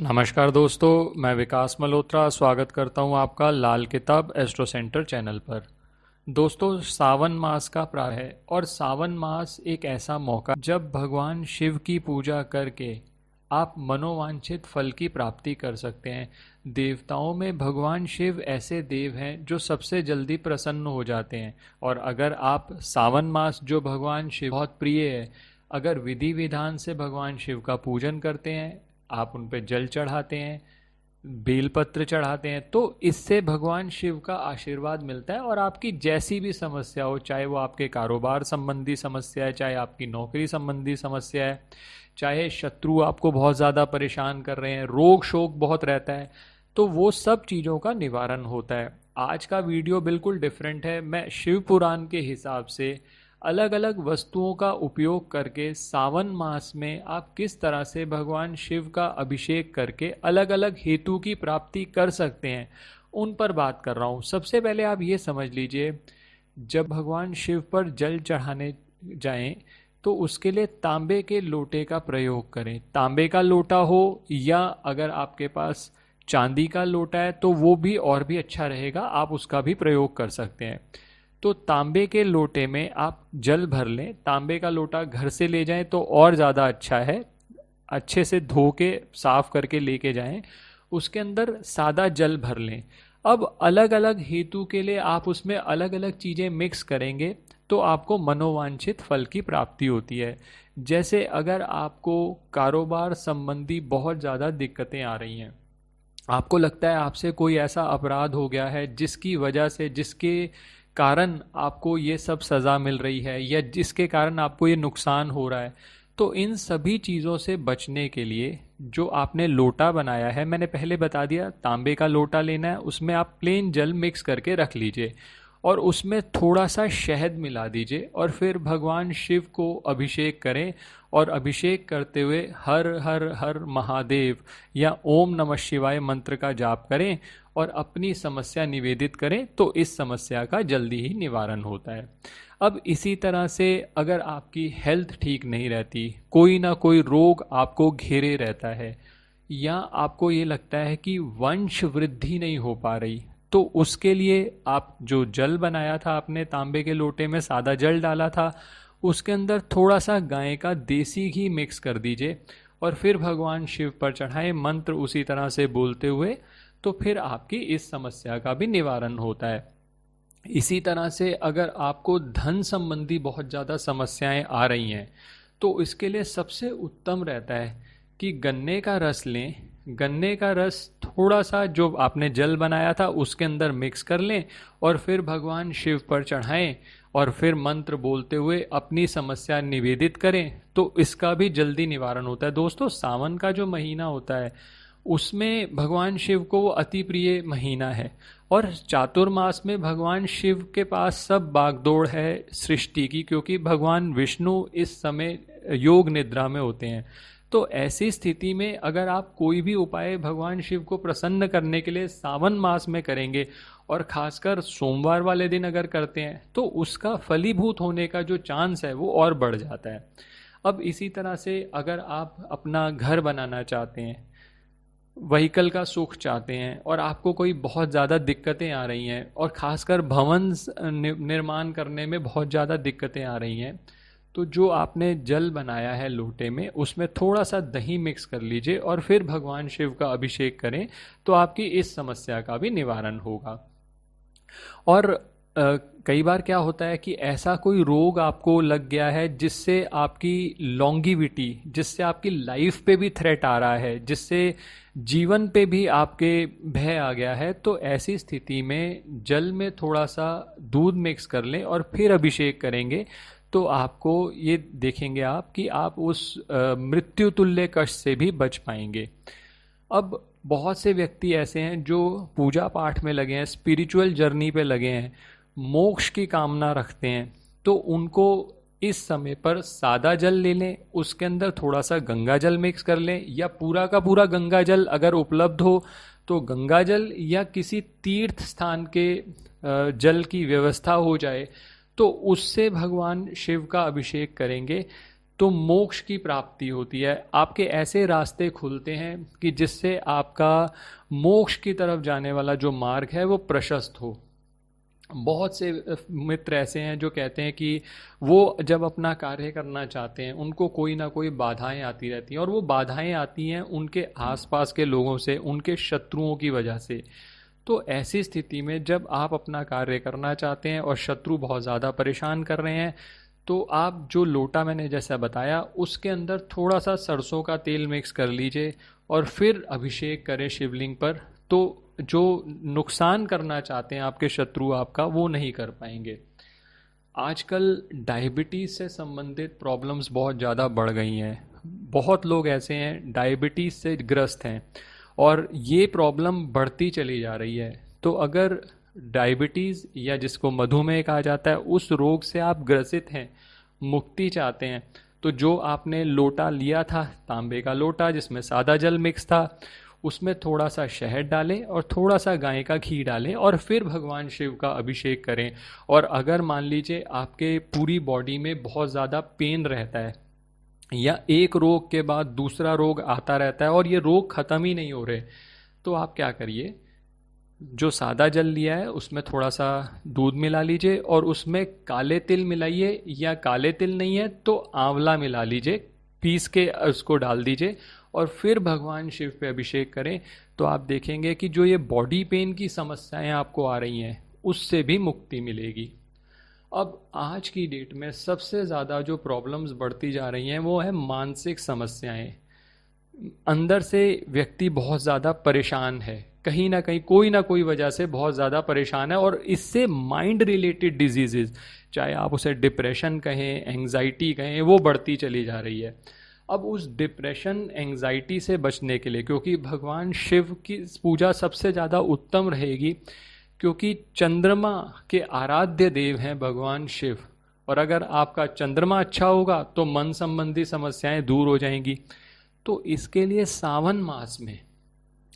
नमस्कार दोस्तों, मैं विकास मल्होत्रा स्वागत करता हूं आपका लाल किताब एस्ट्रो सेंटर चैनल पर। दोस्तों, सावन मास का प्रारंभ है और सावन मास एक ऐसा मौका जब भगवान शिव की पूजा करके आप मनोवांछित फल की प्राप्ति कर सकते हैं। देवताओं में भगवान शिव ऐसे देव हैं जो सबसे जल्दी प्रसन्न हो जाते हैं, और अगर आप सावन मास जो भगवान शिव बहुत प्रिय है, अगर विधि विधान से भगवान शिव का पूजन करते हैं, आप उन पे जल चढ़ाते हैं, बेलपत्र चढ़ाते हैं, तो इससे भगवान शिव का आशीर्वाद मिलता है और आपकी जैसी भी समस्या हो, चाहे वो आपके कारोबार संबंधी समस्या है, चाहे आपकी नौकरी संबंधी समस्या है, चाहे शत्रु आपको बहुत ज़्यादा परेशान कर रहे हैं, रोग शोक बहुत रहता है, तो वो सब चीज़ों का निवारण होता है। आज का वीडियो बिल्कुल डिफरेंट है। मैं शिव पुराण के हिसाब से अलग अलग वस्तुओं का उपयोग करके सावन मास में आप किस तरह से भगवान शिव का अभिषेक करके अलग अलग हेतु की प्राप्ति कर सकते हैं, उन पर बात कर रहा हूँ। सबसे पहले आप ये समझ लीजिए, जब भगवान शिव पर जल चढ़ाने जाएं तो उसके लिए तांबे के लोटे का प्रयोग करें। तांबे का लोटा हो या अगर आपके पास चांदी का लोटा है तो वो भी और भी अच्छा रहेगा, आप उसका भी प्रयोग कर सकते हैं। तो तांबे के लोटे में आप जल भर लें। तांबे का लोटा घर से ले जाएं तो और ज़्यादा अच्छा है। अच्छे से धो के साफ करके लेके जाएं। उसके अंदर सादा जल भर लें। अब अलग अलग हेतु के लिए आप उसमें अलग अलग चीज़ें मिक्स करेंगे तो आपको मनोवांछित फल की प्राप्ति होती है। जैसे अगर आपको कारोबार संबंधी बहुत ज़्यादा दिक्कतें आ रही हैं, आपको लगता है आपसे कोई ऐसा अपराध हो गया है जिसकी वजह से, जिसके कारण आपको ये सब सज़ा मिल रही है या जिसके कारण आपको ये नुकसान हो रहा है, तो इन सभी चीज़ों से बचने के लिए जो आपने लोटा बनाया है, मैंने पहले बता दिया, तांबे का लोटा लेना है, उसमें आप प्लेन जल मिक्स करके रख लीजिए और उसमें थोड़ा सा शहद मिला दीजिए और फिर भगवान शिव को अभिषेक करें। और अभिषेक करते हुए हर हर हर महादेव या ओम नमः शिवाय मंत्र का जाप करें और अपनी समस्या निवेदित करें, तो इस समस्या का जल्दी ही निवारण होता है। अब इसी तरह से अगर आपकी हेल्थ ठीक नहीं रहती, कोई ना कोई रोग आपको घेरे रहता है, या आपको ये लगता है कि वंश वृद्धि नहीं हो पा रही, तो उसके लिए आप जो जल बनाया था, आपने तांबे के लोटे में सादा जल डाला था, उसके अंदर थोड़ा सा गाय का देसी घी मिक्स कर दीजिए और फिर भगवान शिव पर चढ़ाएं मंत्र उसी तरह से बोलते हुए, तो फिर आपकी इस समस्या का भी निवारण होता है। इसी तरह से अगर आपको धन संबंधी बहुत ज़्यादा समस्याएं आ रही हैं, तो इसके लिए सबसे उत्तम रहता है कि गन्ने का रस लें। गन्ने का रस थोड़ा सा जो आपने जल बनाया था उसके अंदर मिक्स कर लें और फिर भगवान शिव पर चढ़ाएं और फिर मंत्र बोलते हुए अपनी समस्या निवेदित करें, तो इसका भी जल्दी निवारण होता है। दोस्तों, सावन का जो महीना होता है उसमें भगवान शिव को वो अति प्रिय महीना है, और चातुर्मास में भगवान शिव के पास सब बागदौड़ है सृष्टि की, क्योंकि भगवान विष्णु इस समय योग निद्रा में होते हैं। तो ऐसी स्थिति में अगर आप कोई भी उपाय भगवान शिव को प्रसन्न करने के लिए सावन मास में करेंगे और खासकर सोमवार वाले दिन अगर करते हैं, तो उसका फलीभूत होने का जो चांस है वो और बढ़ जाता है। अब इसी तरह से अगर आप अपना घर बनाना चाहते हैं, व्हीकल का सुख चाहते हैं और आपको कोई बहुत ज़्यादा दिक्कतें आ रही हैं और ख़ासकर भवन निर्माण करने में बहुत ज़्यादा दिक्कतें आ रही हैं, तो जो आपने जल बनाया है लोटे में, उसमें थोड़ा सा दही मिक्स कर लीजिए और फिर भगवान शिव का अभिषेक करें, तो आपकी इस समस्या का भी निवारण होगा। और कई बार क्या होता है कि ऐसा कोई रोग आपको लग गया है जिससे आपकी लॉन्गिविटी, जिससे आपकी लाइफ पे भी थ्रेट आ रहा है, जिससे जीवन पे भी आपके भय आ गया है, तो ऐसी स्थिति में जल में थोड़ा सा दूध मिक्स कर लें और फिर अभिषेक करेंगे, तो आपको ये देखेंगे आप कि आप उस मृत्यु तुल्य कष्ट से भी बच पाएंगे। अब बहुत से व्यक्ति ऐसे हैं जो पूजा पाठ में लगे हैं, स्पिरिचुअल जर्नी पे लगे हैं, मोक्ष की कामना रखते हैं, तो उनको इस समय पर सादा जल ले लें, उसके अंदर थोड़ा सा गंगा जल मिक्स कर लें, या पूरा का पूरा गंगा जल अगर उपलब्ध हो तो गंगा जल, या किसी तीर्थ स्थान के जल की व्यवस्था हो जाए तो उससे भगवान शिव का अभिषेक करेंगे, तो मोक्ष की प्राप्ति होती है। आपके ऐसे रास्ते खुलते हैं कि जिससे आपका मोक्ष की तरफ जाने वाला जो मार्ग है वो प्रशस्त हो। बहुत से मित्र ऐसे हैं जो कहते हैं कि वो जब अपना कार्य करना चाहते हैं उनको कोई ना कोई बाधाएं आती रहती हैं, और वो बाधाएं आती हैं उनके आसपास के लोगों से, उनके शत्रुओं की वजह से। तो ऐसी स्थिति में जब आप अपना कार्य करना चाहते हैं और शत्रु बहुत ज़्यादा परेशान कर रहे हैं, तो आप जो लोटा मैंने जैसा बताया उसके अंदर थोड़ा सा सरसों का तेल मिक्स कर लीजिए और फिर अभिषेक करें शिवलिंग पर। तो जो नुकसान करना चाहते हैं आपके शत्रु आपका, वो नहीं कर पाएंगे। आजकल डायबिटीज़ से संबंधित प्रॉब्लम्स बहुत ज़्यादा बढ़ गई हैं। बहुत लोग ऐसे हैं डायबिटीज़ से ग्रस्त हैं और ये प्रॉब्लम बढ़ती चली जा रही है। तो अगर डायबिटीज़ या जिसको मधुमेह कहा जाता है उस रोग से आप ग्रसित हैं, मुक्ति चाहते हैं, तो जो आपने लोटा लिया था, तांबे का लोटा जिसमें सादा जल मिक्स था, उसमें थोड़ा सा शहद डालें और थोड़ा सा गाय का घी डालें और फिर भगवान शिव का अभिषेक करें। और अगर मान लीजिए आपके पूरी बॉडी में बहुत ज़्यादा पेन रहता है या एक रोग के बाद दूसरा रोग आता रहता है और ये रोग ख़त्म ही नहीं हो रहे, तो आप क्या करिए, जो सादा जल लिया है उसमें थोड़ा सा दूध मिला लीजिए और उसमें काले तिल मिलाइए, या काले तिल नहीं है तो आंवला मिला लीजिए, पीस के उसको डाल दीजिए और फिर भगवान शिव पे अभिषेक करें। तो आप देखेंगे कि जो ये बॉडी पेन की समस्याएं आपको आ रही हैं उससे भी मुक्ति मिलेगी। अब आज की डेट में सबसे ज़्यादा जो प्रॉब्लम्स बढ़ती जा रही हैं वो है मानसिक समस्याएं। अंदर से व्यक्ति बहुत ज़्यादा परेशान है, कहीं ना कहीं कोई ना कोई वजह से बहुत ज़्यादा परेशान है, और इससे माइंड रिलेटेड डिजीजेज, चाहे आप उसे डिप्रेशन कहें, एंग्जाइटी कहें, वो बढ़ती चली जा रही है। अब उस डिप्रेशन एंग्जाइटी से बचने के लिए, क्योंकि भगवान शिव की पूजा सबसे ज़्यादा उत्तम रहेगी, क्योंकि चंद्रमा के आराध्य देव हैं भगवान शिव, और अगर आपका चंद्रमा अच्छा होगा तो मन संबंधी समस्याएं दूर हो जाएंगी। तो इसके लिए सावन मास में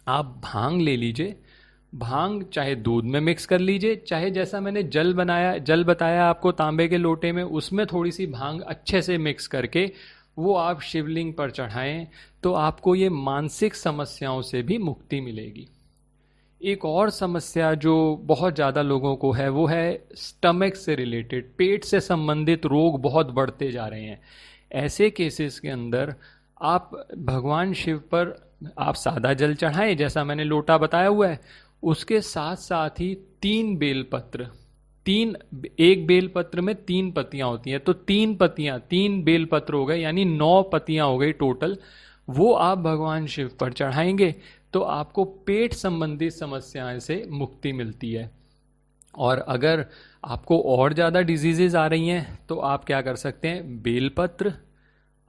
आप भांग ले लीजिए, भांग चाहे दूध में मिक्स कर लीजिए, चाहे जैसा मैंने जल बताया आपको तांबे के लोटे में, उसमें थोड़ी सी भांग अच्छे से मिक्स करके वो आप शिवलिंग पर चढ़ाएं, तो आपको ये मानसिक समस्याओं से भी मुक्ति मिलेगी। एक और समस्या जो बहुत ज़्यादा लोगों को है वो है स्टमक से रिलेटेड, पेट से संबंधित रोग बहुत बढ़ते जा रहे हैं। ऐसे केसेस के अंदर आप भगवान शिव पर आप सादा जल चढ़ाएं जैसा मैंने लोटा बताया हुआ है, उसके साथ साथ ही 3 बेलपत्र, एक बेलपत्र में 3 पत्तियां होती हैं, तो 3 पत्तियां, 3 बेलपत्र हो गए, यानी 9 पत्तियां हो गई टोटल, वो आप भगवान शिव पर चढ़ाएंगे तो आपको पेट संबंधी समस्याएं से मुक्ति मिलती है। और अगर आपको और ज़्यादा डिजीजेज आ रही हैं तो आप क्या कर सकते हैं, बेलपत्र,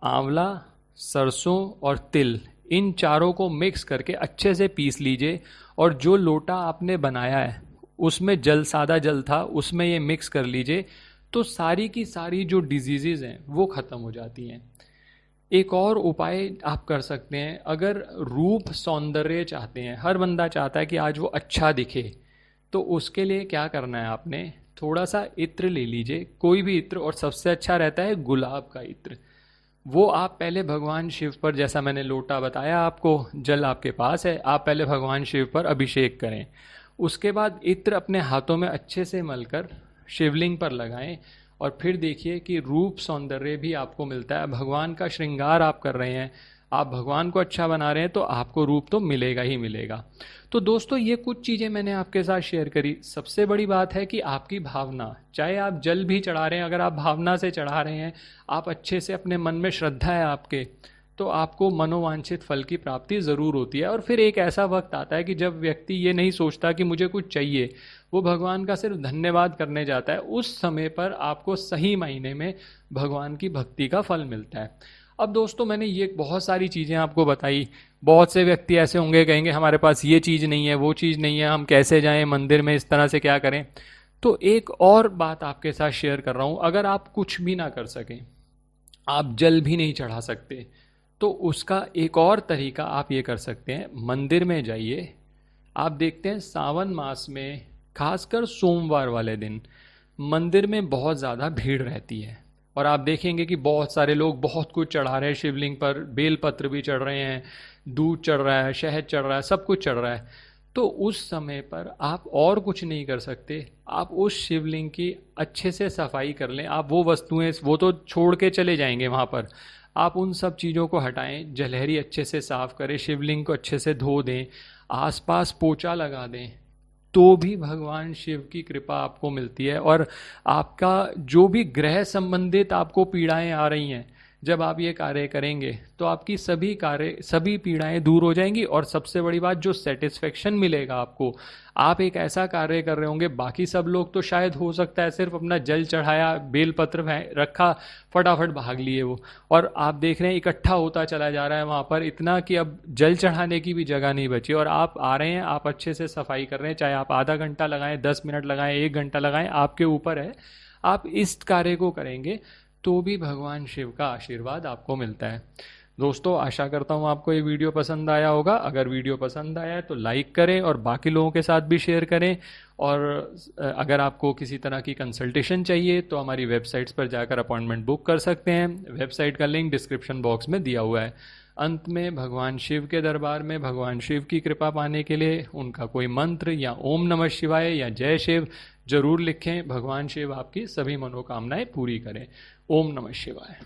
आंवला, सरसों और तिल, इन चारों को मिक्स करके अच्छे से पीस लीजिए, और जो लोटा आपने बनाया है उसमें जल, सादा जल था, उसमें ये मिक्स कर लीजिए, तो सारी की सारी जो डिजीजेज हैं वो ख़त्म हो जाती हैं। एक और उपाय आप कर सकते हैं, अगर रूप सौंदर्य चाहते हैं, हर बंदा चाहता है कि आज वो अच्छा दिखे, तो उसके लिए क्या करना है, आपने थोड़ा सा इत्र ले लीजिए, कोई भी इत्र, और सबसे अच्छा रहता है गुलाब का इत्र। वो आप पहले भगवान शिव पर, जैसा मैंने लोटा बताया आपको, जल आपके पास है, आप पहले भगवान शिव पर अभिषेक करें, उसके बाद इत्र अपने हाथों में अच्छे से मलकर शिवलिंग पर लगाएं, और फिर देखिए कि रूप सौंदर्य भी आपको मिलता है। भगवान का श्रृंगार आप कर रहे हैं, आप भगवान को अच्छा बना रहे हैं, तो आपको रूप तो मिलेगा ही मिलेगा। तो दोस्तों, ये कुछ चीज़ें मैंने आपके साथ शेयर करी। सबसे बड़ी बात है कि आपकी भावना, चाहे आप जल भी चढ़ा रहे हैं, अगर आप भावना से चढ़ा रहे हैं, आप अच्छे से, अपने मन में श्रद्धा है आपके, तो आपको मनोवांछित फल की प्राप्ति ज़रूर होती है। और फिर एक ऐसा वक्त आता है कि जब व्यक्ति ये नहीं सोचता कि मुझे कुछ चाहिए, वो भगवान का सिर्फ धन्यवाद करने जाता है, उस समय पर आपको सही मायने में भगवान की भक्ति का फल मिलता है। अब दोस्तों, मैंने ये बहुत सारी चीज़ें आपको बताई। बहुत से व्यक्ति ऐसे होंगे, कहेंगे हमारे पास ये चीज़ नहीं है, वो चीज़ नहीं है, हम कैसे जाएं मंदिर में, इस तरह से क्या करें। तो एक और बात आपके साथ शेयर कर रहा हूँ, अगर आप कुछ भी ना कर सकें, आप जल भी नहीं चढ़ा सकते, तो उसका एक और तरीका आप ये कर सकते हैं, मंदिर में जाइए। आप देखते हैं सावन मास में खासकर सोमवार वाले दिन मंदिर में बहुत ज़्यादा भीड़ रहती है, और आप देखेंगे कि बहुत सारे लोग बहुत कुछ चढ़ा रहे हैं शिवलिंग पर, बेलपत्र भी चढ़ रहे हैं, दूध चढ़ रहा है, शहद चढ़ रहा है, सब कुछ चढ़ रहा है। तो उस समय पर आप और कुछ नहीं कर सकते, आप उस शिवलिंग की अच्छे से सफाई कर लें। आप वो वस्तुएं, वो तो छोड़ के चले जाएंगे वहाँ पर, आप उन सब चीज़ों को हटाएं, जलहरी अच्छे से साफ करें, शिवलिंग को अच्छे से धो दें, आसपास पोछा लगा दें, तो भी भगवान शिव की कृपा आपको मिलती है। और आपका जो भी ग्रह संबंधित आपको पीड़ाएं आ रही हैं, जब आप ये कार्य करेंगे तो आपकी सभी पीड़ाएं दूर हो जाएंगी। और सबसे बड़ी बात, जो सेटिस्फेक्शन मिलेगा आपको, आप एक ऐसा कार्य कर रहे होंगे, बाकी सब लोग तो शायद हो सकता है सिर्फ अपना जल चढ़ाया, बेलपत्र रखा, फटाफट भाग लिए वो, और आप देख रहे हैं इकट्ठा होता चला जा रहा है वहाँ पर, इतना कि अब जल चढ़ाने की भी जगह नहीं बची। और आप आ रहे हैं, आप अच्छे से सफाई कर रहे हैं, चाहे आप आधा घंटा लगाएं, 10 मिनट लगाएं, 1 घंटा लगाएं, आपके ऊपर है। आप इस कार्य को करेंगे तो भी भगवान शिव का आशीर्वाद आपको मिलता है। दोस्तों, आशा करता हूँ आपको ये वीडियो पसंद आया होगा। अगर वीडियो पसंद आया है तो लाइक करें और बाकी लोगों के साथ भी शेयर करें। और अगर आपको किसी तरह की कंसल्टेशन चाहिए तो हमारी वेबसाइट्स पर जाकर अपॉइंटमेंट बुक कर सकते हैं। वेबसाइट का लिंक डिस्क्रिप्शन बॉक्स में दिया हुआ है। अंत में, भगवान शिव के दरबार में भगवान शिव की कृपा पाने के लिए उनका कोई मंत्र या ओम नमः शिवाय या जय शिव जरूर लिखें। भगवान शिव आपकी सभी मनोकामनाएं पूरी करें। ओम नमः शिवाय।